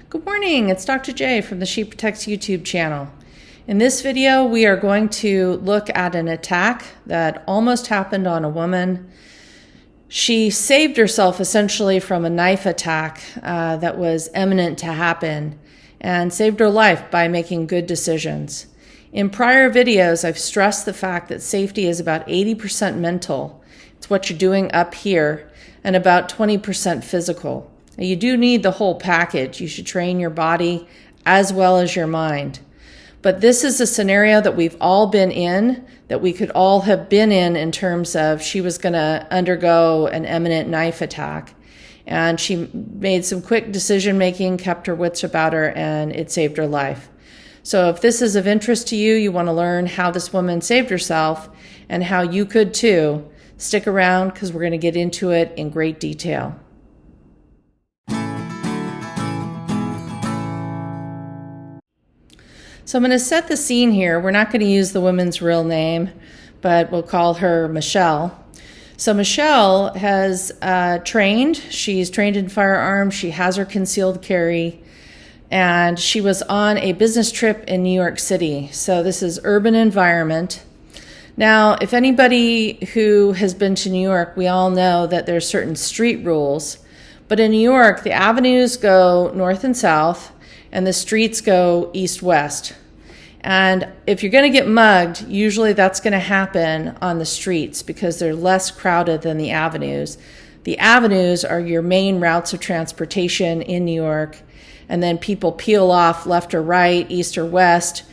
Good morning, it's Dr. J from the She Protects YouTube channel. In this video, we are going to look at an attack that almost happened on a woman. She saved herself essentially from a knife attack that was imminent to happen and saved her life by making good decisions. In prior videos, I've stressed the fact that safety is about 80% mental. It's what you're doing up here, and about 20% physical. You do need the whole package. You should train your body as well as your mind. But this is a scenario that we've all been in, that we could all have been in terms of she was going to undergo an imminent knife attack. And she made some quick decision making, kept her wits about her, and it saved her life. So if this is of interest to you, you want to learn how this woman saved herself and how you could too, stick around because we're going to get into it in great detail. So I'm going to set the scene here. We're not going to use the woman's real name, but we'll call her Michelle. So Michelle has trained. She's trained in firearms. She has her concealed carry. And she was on a business trip in New York City. So this is urban environment. Now, if anybody who has been to New York, we all know that there's certain street rules. But in New York, the avenues go north and south, and the streets go east-west. And if you're going to get mugged, usually that's going to happen on the streets because they're less crowded than the avenues. The avenues are your main routes of transportation in New York, and then people peel off left or right, east or west,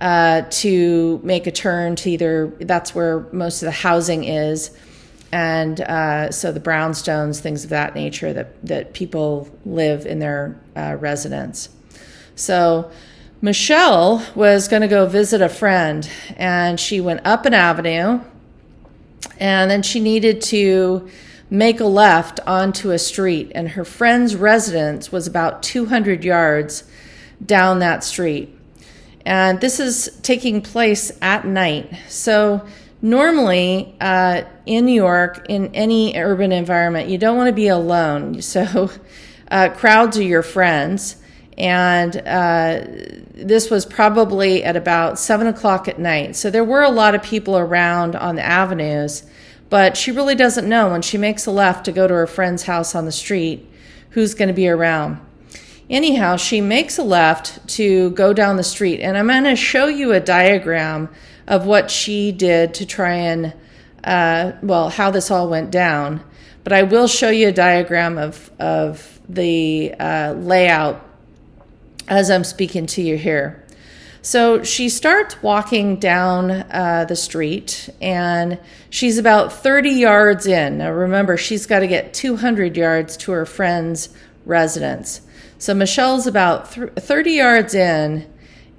to make a turn to either, that's where most of the housing is, and so the brownstones, things of that nature that people live in their residence. So Michelle was going to go visit a friend, and she went up an avenue, and then she needed to make a left onto a street, and her friend's residence was about 200 yards down that street. And this is taking place at night. So normally in New York, in any urban environment, you don't want to be alone. So crowds are your friends. And this was probably at about 7 o'clock at night. So there were a lot of people around on the avenues, but she really doesn't know when she makes a left to go to her friend's house on the street who's going to be around. Anyhow, she makes a left to go down the street, and I'm going to show you a diagram of what she did to try and, how this all went down. But I will show you a diagram of the layout as I'm speaking to you here. So she starts walking down the street, and she's about 30 yards in. Now remember, she's got to get 200 yards to her friend's residence. So Michelle's about 30 yards in,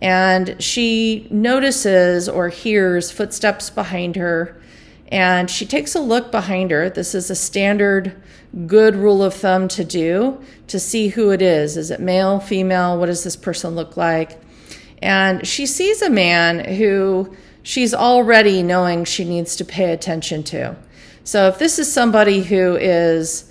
and she notices or hears footsteps behind her, and she takes a look behind her. This is a standard good rule of thumb to do, to see who it is. Is it male, female? What does this person look like? And she sees a man who she's already knowing she needs to pay attention to. So if this is somebody who is,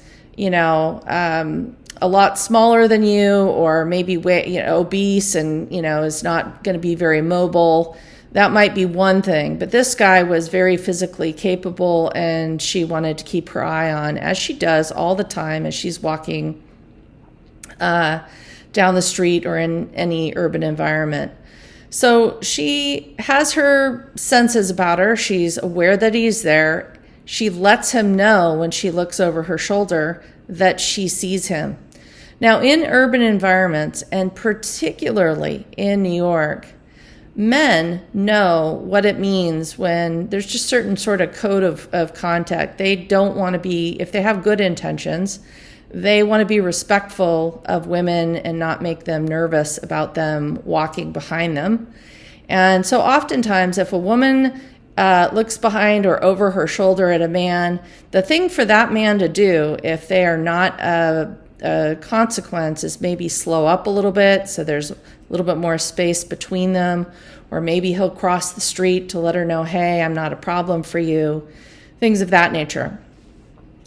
a lot smaller than you, or maybe obese and is not going to be very mobile, that might be one thing. But this guy was very physically capable, and she wanted to keep her eye on, as she does all the time as she's walking down the street or in any urban environment. So she has her senses about her. She's aware that he's there. She lets him know when she looks over her shoulder that she sees him. Now, in urban environments, and particularly in New York, men know what it means when there's just certain sort of code of contact. They don't want to be, if they have good intentions, they want to be respectful of women and not make them nervous about them walking behind them. And so oftentimes if a woman looks behind or over her shoulder at a man, the thing for that man to do, if they are not a consequence, is maybe slow up a little bit so there's a little bit more space between them, or maybe he'll cross the street to let her know, hey, I'm not a problem for you, things of that nature.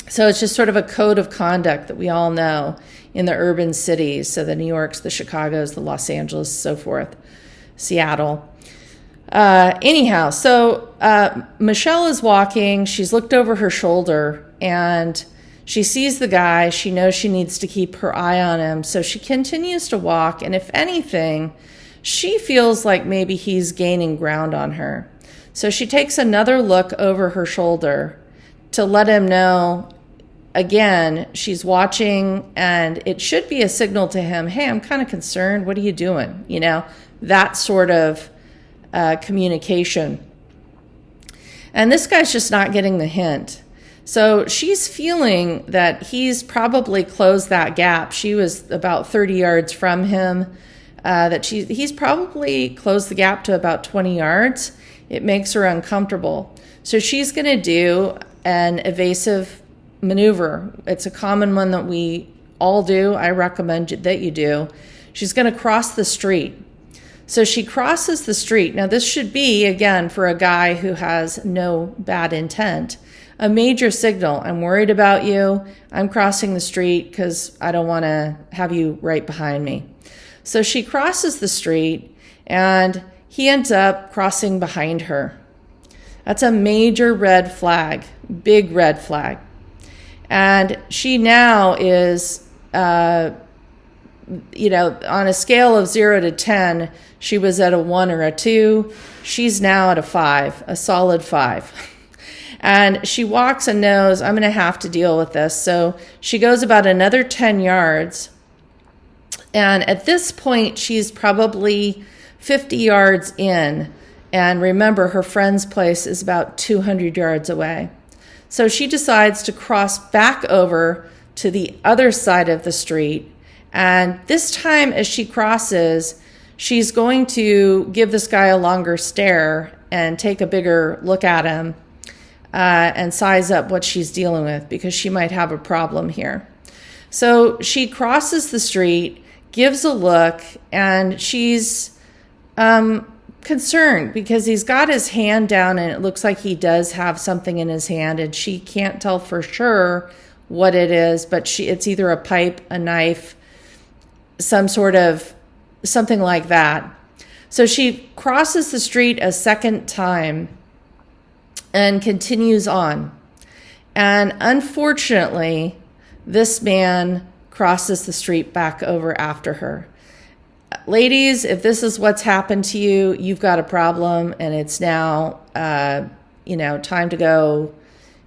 So it's just sort of a code of conduct that we all know. in the urban cities. So the New Yorks, the Chicagos, the Los Angeles, so forth, Seattle. Anyhow, so Michelle is walking. She's looked over her shoulder and she sees the guy. She knows she needs to keep her eye on him. So she continues to walk. And if anything, she feels like maybe he's gaining ground on her. So she takes another look over her shoulder to let him know, again, she's watching, and it should be a signal to him, hey, I'm kind of concerned. What are you doing? You know, that sort of communication. And this guy's just not getting the hint. So she's feeling that he's probably closed that gap. She was about 30 yards from him, he's probably closed the gap to about 20 yards. It makes her uncomfortable. So she's going to do an evasive maneuver. It's a common one that we all do. I recommend that you do. She's going to cross the street. So she crosses the street. Now, this should be, again, for a guy who has no bad intent, a major signal. I'm worried about you. I'm crossing the street because I don't want to have you right behind me. So she crosses the street, and he ends up crossing behind her. That's a major red flag, big red flag. And she now is, on a scale of 0 to 10, she was at a 1 or a 2. She's now at a 5, a solid 5. And she walks and knows, I'm going to have to deal with this. So she goes about another 10 yards. And at this point, she's probably 50 yards in. And remember, her friend's place is about 200 yards away. So she decides to cross back over to the other side of the street. And this time, as she crosses, she's going to give this guy a longer stare and take a bigger look at him and size up what she's dealing with, because she might have a problem here. So she crosses the street, gives a look, and she's concerned because he's got his hand down and it looks like he does have something in his hand, and she can't tell for sure what it is, but it's either a pipe, a knife, some sort of something like that. So she crosses the street a second time and continues on. And unfortunately, this man crosses the street back over after her. Ladies, if this is what's happened to you, you've got a problem, and it's now, time to go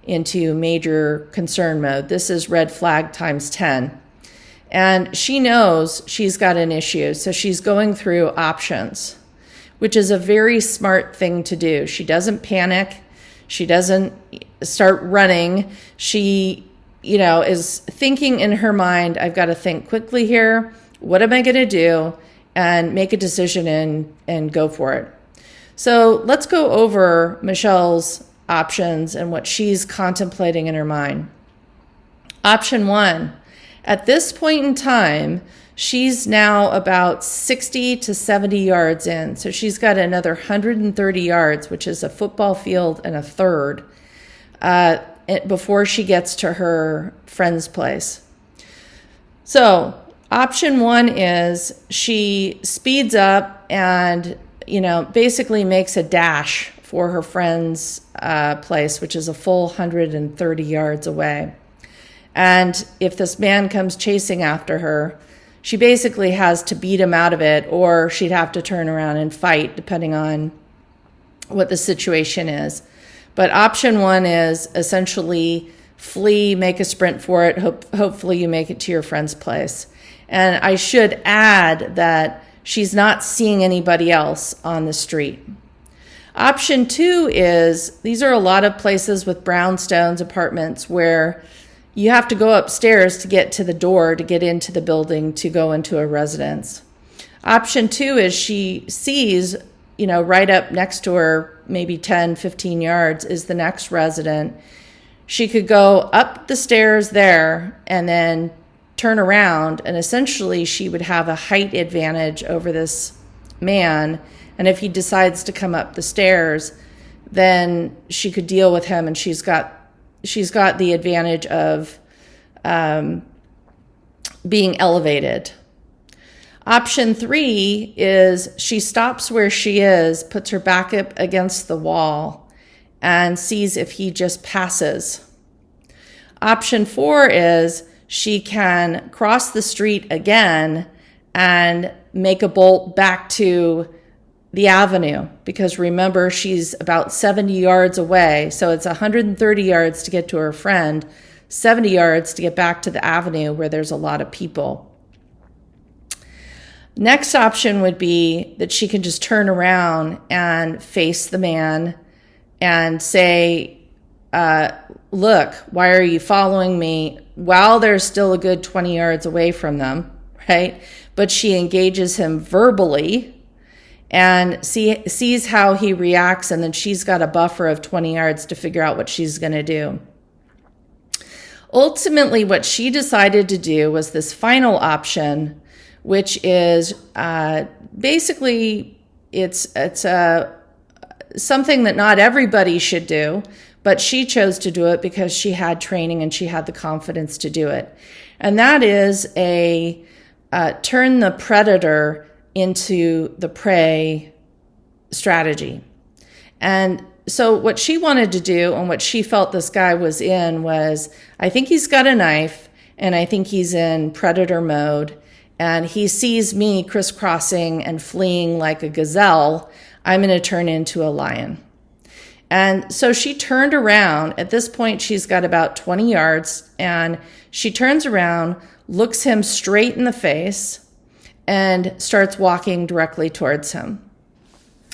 into major concern mode. This is red flag times 10. And she knows she's got an issue, so she's going through options, which is a very smart thing to do. She doesn't panic. She doesn't start running. She, is thinking in her mind, I've got to think quickly here. What am I going to do? And make a decision and go for it. So let's go over Michelle's options and what she's contemplating in her mind. Option 1, at this point in time, she's now about 60 to 70 yards in. So she's got another 130 yards, which is a football field and a third, before she gets to her friend's place. So option 1 is she speeds up and, basically makes a dash for her friend's place, which is a full 130 yards away. And if this man comes chasing after her, she basically has to beat him out of it, or she'd have to turn around and fight, depending on what the situation is. But option 1 is essentially flee, make a sprint for it. Hopefully you make it to your friend's place. And I should add that she's not seeing anybody else on the street. Option 2 is, these are a lot of places with brownstones, apartments, where you have to go upstairs to get to the door to get into the building to go into a residence. Option 2 is she sees, right up next to her, maybe 10, 15 yards, is the next resident. She could go up the stairs there and then turn around, and essentially she would have a height advantage over this man. And if he decides to come up the stairs, then she could deal with him, and she's got the advantage of being elevated. Option 3 is she stops where she is, puts her back up against the wall, and sees if he just passes. Option 4 is she can cross the street again and make a bolt back to the avenue, because remember, she's about 70 yards away. So it's 130 yards to get to her friend, 70 yards to get back to the avenue where there's a lot of people. Next option would be that she can just turn around and face the man and say, look, why are you following me? While they're still a good 20 yards away from them, right? But she engages him verbally and sees how he reacts, and then she's got a buffer of 20 yards to figure out what she's going to do. Ultimately, what she decided to do was this final option, which is basically it's something that not everybody should do, but she chose to do it because she had training and she had the confidence to do it. And that is turn the predator into the prey strategy. And so what she wanted to do, and what she felt this guy was in, was, I think he's got a knife and I think he's in predator mode, and he sees me crisscrossing and fleeing like a gazelle. I'm going to turn into a lion. And so she turned around. At this point, she's got about 20 yards, and she turns around, looks him straight in the face, and starts walking directly towards him.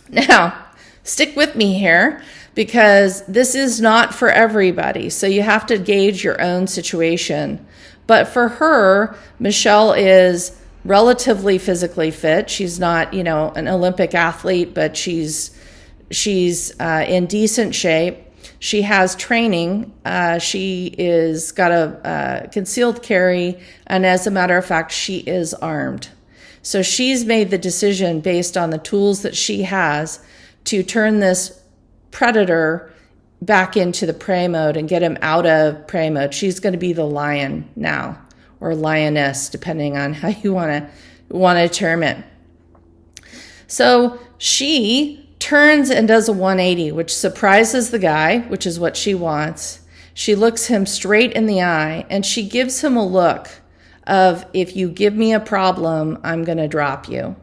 Now, stick with me here, because this is not for everybody. So you have to gauge your own situation. But for her, Michelle is relatively physically fit. She's not, an Olympic athlete, but she's in decent shape. She has training. She is got a concealed carry, and as a matter of fact, she is armed. So she's made the decision based on the tools that she has to turn this predator back into the prey mode and get him out of prey mode. She's going to be the lion now, or lioness, depending on how you want to term it. So she turns and does a 180, which surprises the guy, which is what she wants. She looks him straight in the eye, and she gives him a look of, if you give me a problem, I'm going to drop you.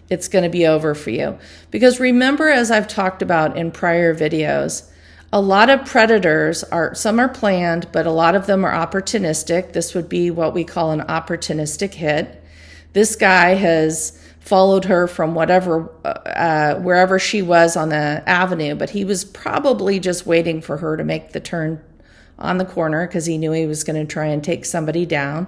It's going to be over for you. Because remember, as I've talked about in prior videos, a lot of predators some are planned, but a lot of them are opportunistic. This would be what we call an opportunistic hit. This guy has followed her from wherever she was on the avenue, but he was probably just waiting for her to make the turn on the corner, because he knew he was going to try and take somebody down.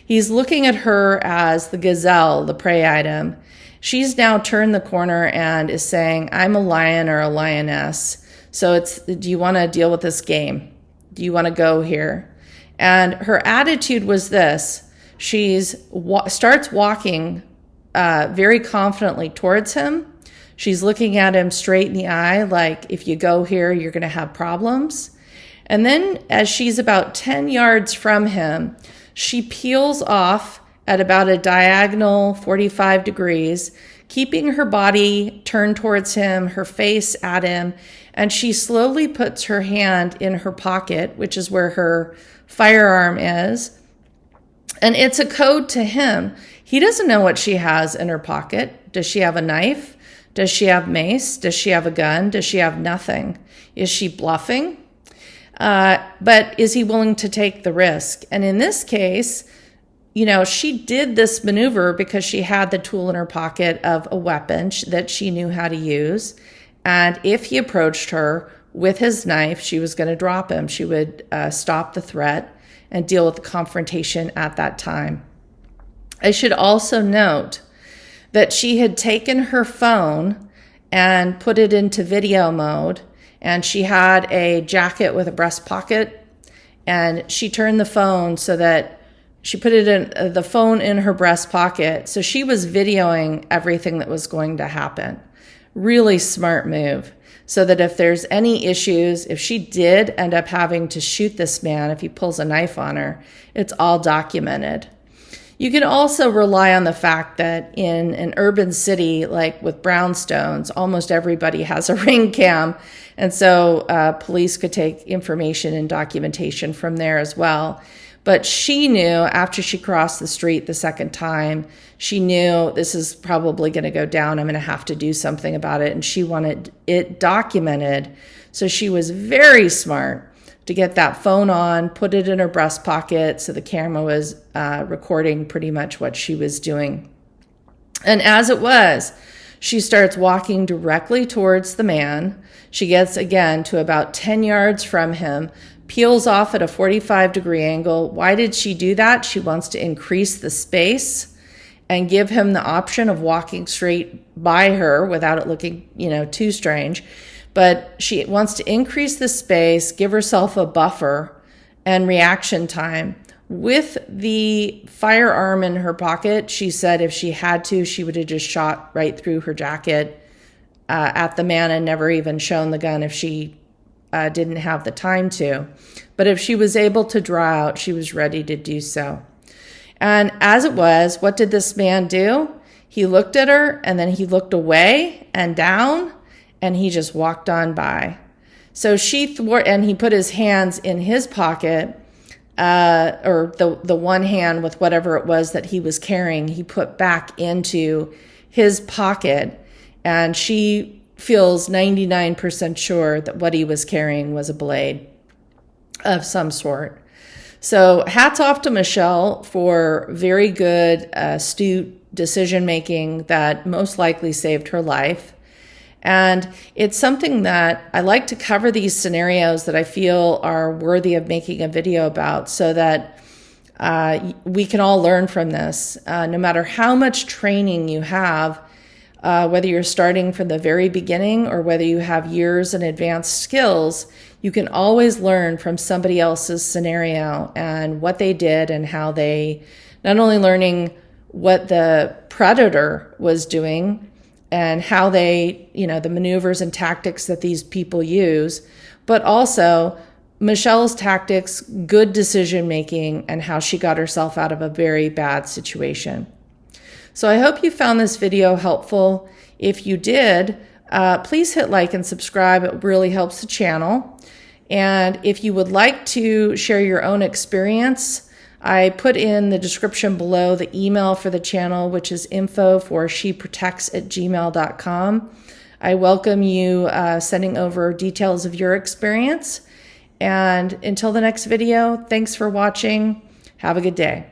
He's looking at her as the gazelle, the prey item. She's now turned the corner and is saying, I'm a lion or a lioness. So do you want to deal with this game? Do you want to go here? And her attitude was this. Starts walking very confidently towards him. She's looking at him straight in the eye, like, if you go here, you're going to have problems. And then as she's about 10 yards from him, she peels off at about a diagonal 45 degrees, keeping her body turned towards him, her face at him, and she slowly puts her hand in her pocket, which is where her firearm is. And it's a code to him. He doesn't know what she has in her pocket. Does she have a knife? Does she have mace? Does she have a gun? Does she have nothing? Is she bluffing? But is he willing to take the risk? And in this case, she did this maneuver because she had the tool in her pocket of a weapon that she knew how to use. And if he approached her with his knife, she was going to drop him. She would stop the threat and deal with the confrontation at that time. I should also note that she had taken her phone and put it into video mode, and she had a jacket with a breast pocket, and she turned the phone so that she put the phone in her breast pocket. So she was videoing everything that was going to happen. Really smart move. So that if there's any issues, if she did end up having to shoot this man, if he pulls a knife on her, it's all documented. You can also rely on the fact that in an urban city like with brownstones, almost everybody has a ring cam. And so police could take information and documentation from there as well. But she knew after she crossed the street the second time, she knew this is probably going to go down. I'm going to have to do something about it. And she wanted it documented. So she was very smart to get that phone on, put it in her breast pocket. So the camera was recording pretty much what she was doing. And as it was, she starts walking directly towards the man. She gets again to about 10 yards from him, peels off at a 45-degree angle. Why did she do that? She wants to increase the space and give him the option of walking straight by her without it looking, too strange. But she wants to increase the space, give herself a buffer and reaction time. With the firearm in her pocket, she said if she had to, she would have just shot right through her jacket at the man and never even shown the gun if she didn't have the time to. But if she was able to draw out, she was ready to do so. And as it was, what did this man do? He looked at her and then he looked away and down and he just walked on by. So and he put his hands in his pocket, or the one hand with whatever it was that he was carrying, he put back into his pocket. And she feels 99% sure that what he was carrying was a blade of some sort. So hats off to Michelle for very good, astute decision making that most likely saved her life. And it's something that I like to cover, these scenarios that I feel are worthy of making a video about, so that we can all learn from this. No matter how much training you have, whether you're starting from the very beginning or whether you have years and advanced skills, you can always learn from somebody else's scenario and what they did and how they, not only learning what the predator was doing and how they, the maneuvers and tactics that these people use, but also Michelle's tactics, good decision making, and how she got herself out of a very bad situation. So I hope you found this video helpful. If you did, please hit like and subscribe. It really helps the channel. And if you would like to share your own experience, I put in the description below the email for the channel, which is info@sheprotects@gmail.com. I welcome you sending over details of your experience. And until the next video, thanks for watching. Have a good day.